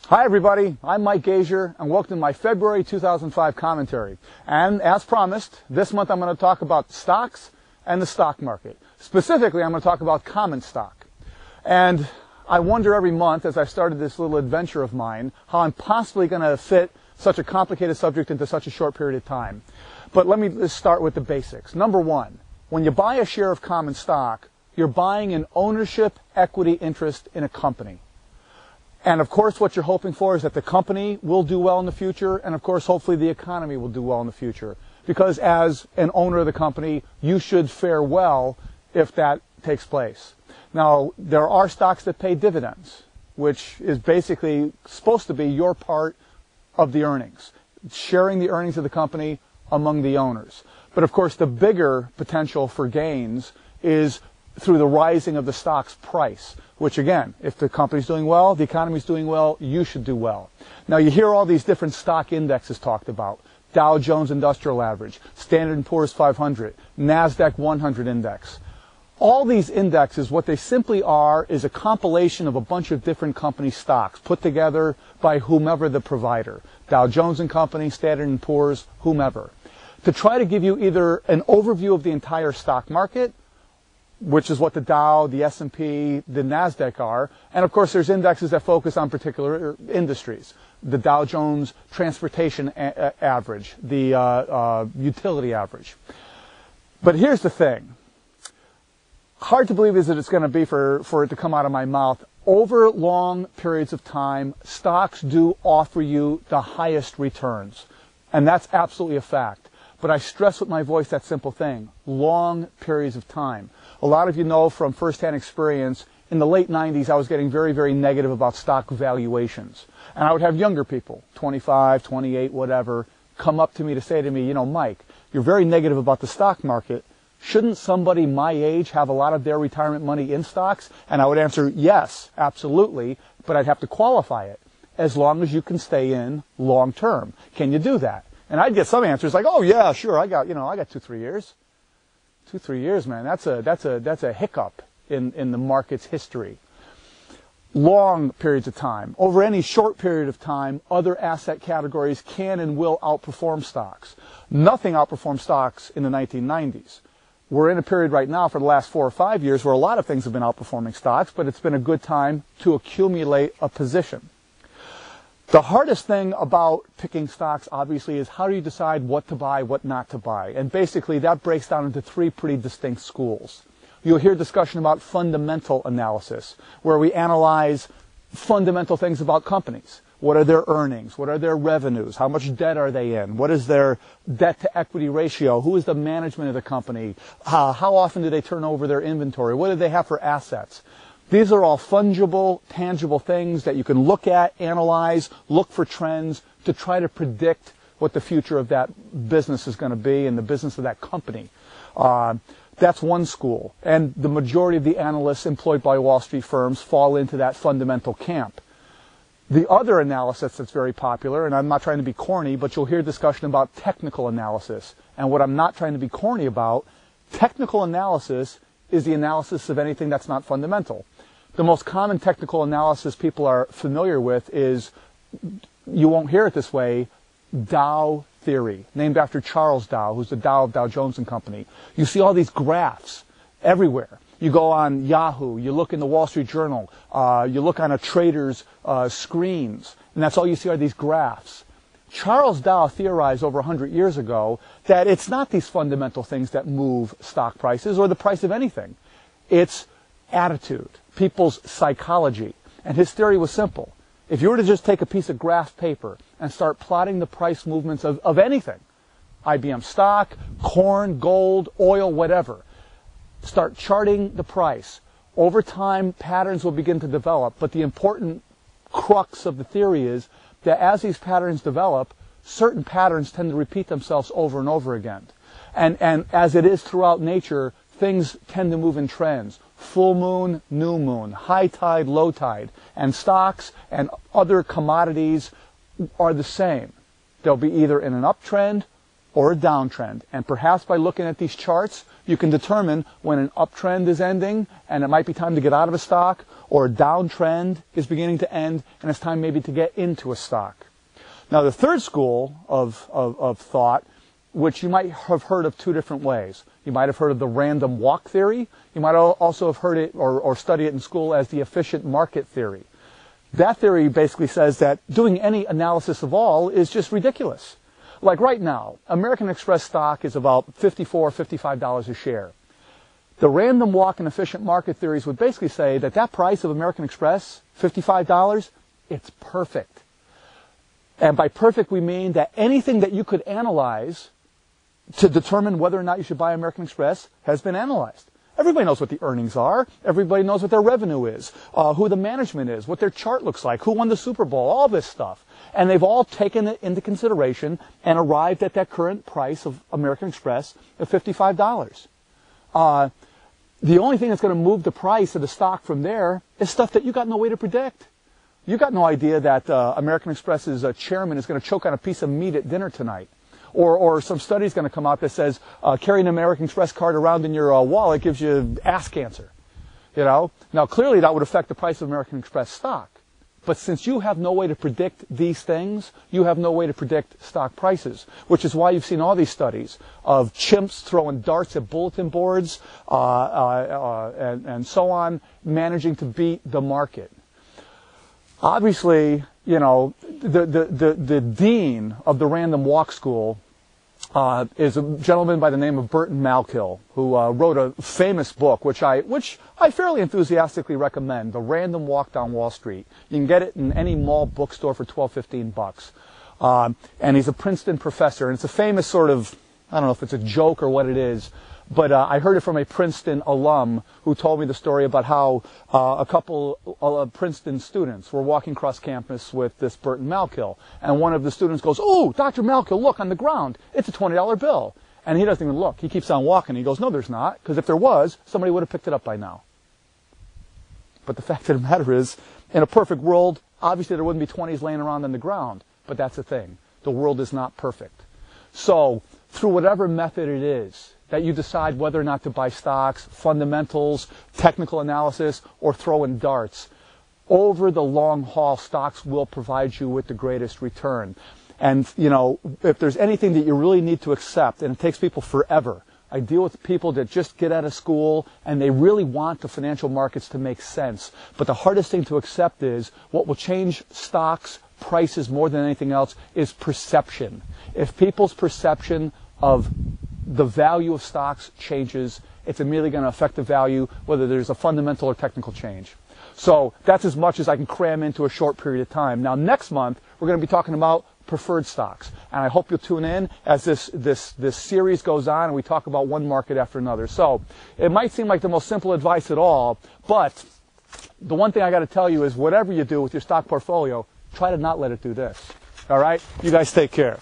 Hi everybody, I'm Mike Gasior and welcome to my February 2005 commentary. And as promised, this month I'm going to talk about stocks and the stock market. Specifically, I'm going to talk about common stock. And I wonder every month as I started this little adventure of mine how I'm possibly going to fit such a complicated subject into such a short period of time. But let me just start with the basics. Number one, when you buy a share of common stock, you're buying an ownership equity interest in a company. And of course, what you're hoping for is that the company will do well in the future, and of course, hopefully the economy will do well in the future. Because as an owner of the company, you should fare well if that takes place. Now, there are stocks that pay dividends, which is basically supposed to be your part of the earnings, sharing the earnings of the company among the owners. But of course, the bigger potential for gains is through the rising of the stock's price, which again, if the company's doing well, the economy's doing well, you should do well. Now you hear all these different stock indexes talked about. Dow Jones Industrial Average, Standard & Poor's 500, NASDAQ 100 Index. All these indexes, what they simply are is a compilation of a bunch of different company stocks put together by whomever the provider. Dow Jones & Company, Standard & Poor's, whomever. To try to give you either an overview of the entire stock market, which is what the Dow, the S&P, the NASDAQ are. And of course, there's indexes that focus on particular industries. The Dow Jones Transportation Average, the Utility Average. But here's the thing. Hard to believe is that it's going to be for it to come out of my mouth. Over long periods of time, stocks do offer you the highest returns. And that's absolutely a fact. But I stress with my voice that simple thing, long periods of time. A lot of you know from firsthand experience, in the late 90s, I was getting very, very negative about stock valuations. And I would have younger people, 25, 28, whatever, come up to me to say to me, you know, Mike, you're very negative about the stock market. Shouldn't somebody my age have a lot of their retirement money in stocks? And I would answer, yes, absolutely, but I'd have to qualify it, as long as you can stay in long term. Can you do that? And I'd get some answers like, oh yeah, sure, I got 2-3 years. 2-3 years, man, that's a hiccup in the market's history. Long periods of time. Over any short period of time, other asset categories can and will outperform stocks. Nothing outperformed stocks in the 1990s. We're in a period right now for the last 4 or 5 years where a lot of things have been outperforming stocks, but it's been a good time to accumulate a position. The hardest thing about picking stocks, obviously, is how do you decide what to buy, what not to buy? And basically, that breaks down into 3 pretty distinct schools. You'll hear discussion about fundamental analysis, where we analyze fundamental things about companies. What are their earnings? What are their revenues? How much debt are they in? What is their debt-to-equity ratio? Who is the management of the company? How often do they turn over their inventory? What do they have for assets? These are all fungible, tangible things that you can look at, analyze, look for trends to try to predict what the future of that business is going to be and the business of that company. That's one school. And the majority of the analysts employed by Wall Street firms fall into that fundamental camp. The other analysis that's very popular, and I'm not trying to be corny, but you'll hear discussion about technical analysis. And what I'm not trying to be corny about, technical analysis is the analysis of anything that's not fundamental. The most common technical analysis people are familiar with is, you won't hear it this way, Dow theory, named after Charles Dow, who's the Dow of Dow Jones & Company. You see all these graphs everywhere. You go on Yahoo, you look in the Wall Street Journal, you look on a trader's screens, and that's all you see are these graphs. Charles Dow theorized over 100 years ago that it's not these fundamental things that move stock prices or the price of anything. It's attitude, people's psychology. And his theory was simple. If you were to just take a piece of graph paper and start plotting the price movements of anything, IBM stock, corn, gold, oil, whatever, start charting the price. Over time, patterns will begin to develop, but the important crux of the theory is that as these patterns develop, certain patterns tend to repeat themselves over and over again. And as it is throughout nature, things tend to move in trends. Full moon, new moon, high tide, low tide. And stocks and other commodities are the same. They'll be either in an uptrend or a downtrend. And perhaps by looking at these charts, you can determine when an uptrend is ending and it might be time to get out of a stock, or a downtrend is beginning to end and it's time maybe to get into a stock. Now, the third school of thought, which you might have heard of two different ways. You might have heard of the random walk theory. You might also have heard it or studied it in school as the efficient market theory. That theory basically says that doing any analysis of all is just ridiculous. Like right now, American Express stock is about $54, $55 a share. The random walk and efficient market theories would basically say that that price of American Express, $55, it's perfect. And by perfect, we mean that anything that you could analyze to determine whether or not you should buy American Express has been analyzed. Everybody knows what the earnings are. Everybody knows what their revenue is, who the management is, what their chart looks like, who won the Super Bowl, all this stuff. And they've all taken it into consideration and arrived at that current price of American Express of $55. The only thing that's going to move the price of the stock from there is stuff that you got no way to predict. You got no idea that American Express's chairman is going to choke on a piece of meat at dinner tonight. Or some study is going to come out that says carrying an American Express card around in your wallet gives you ass cancer. You know? Now, clearly that would affect the price of American Express stock. But since you have no way to predict these things, you have no way to predict stock prices, which is why you've seen all these studies of chimps throwing darts at bulletin boards and so on, managing to beat the market. Obviously, you know, the dean of the Random Walk School is a gentleman by the name of Burton Malkiel, who wrote a famous book, which I fairly enthusiastically recommend, The Random Walk Down Wall Street. You can get it in any mall bookstore for $12-15. And he's a Princeton professor, and it's a famous sort of, I don't know if it's a joke or what it is, but I heard it from a Princeton alum who told me the story about how a couple of Princeton students were walking across campus with this Burton Malkiel. And one of the students goes, "Oh, Dr. Malkiel, look on the ground. It's a $20 bill." And he doesn't even look. He keeps on walking. He goes, "No, there's not, because if there was, somebody would have picked it up by now." But the fact of the matter is, in a perfect world, obviously there wouldn't be 20s laying around on the ground. But that's the thing. The world is not perfect. So, through whatever method it is that you decide whether or not to buy stocks, fundamentals, technical analysis, or throw in darts, over the long haul, stocks will provide you with the greatest return. And, you know, if there's anything that you really need to accept, and it takes people forever, I deal with people that just get out of school and they really want the financial markets to make sense. But the hardest thing to accept is what will change stocks, prices more than anything else is perception. If people's perception of the value of stocks changes, it's immediately going to affect the value, whether there's a fundamental or technical change. So that's as much as I can cram into a short period of time. Now, next month, we're going to be talking about preferred stocks. And I hope you'll tune in as this series goes on and we talk about one market after another. So it might seem like the most simple advice at all, but the one thing I got to tell you is whatever you do with your stock portfolio, try to not let it do this. All right? You guys take care.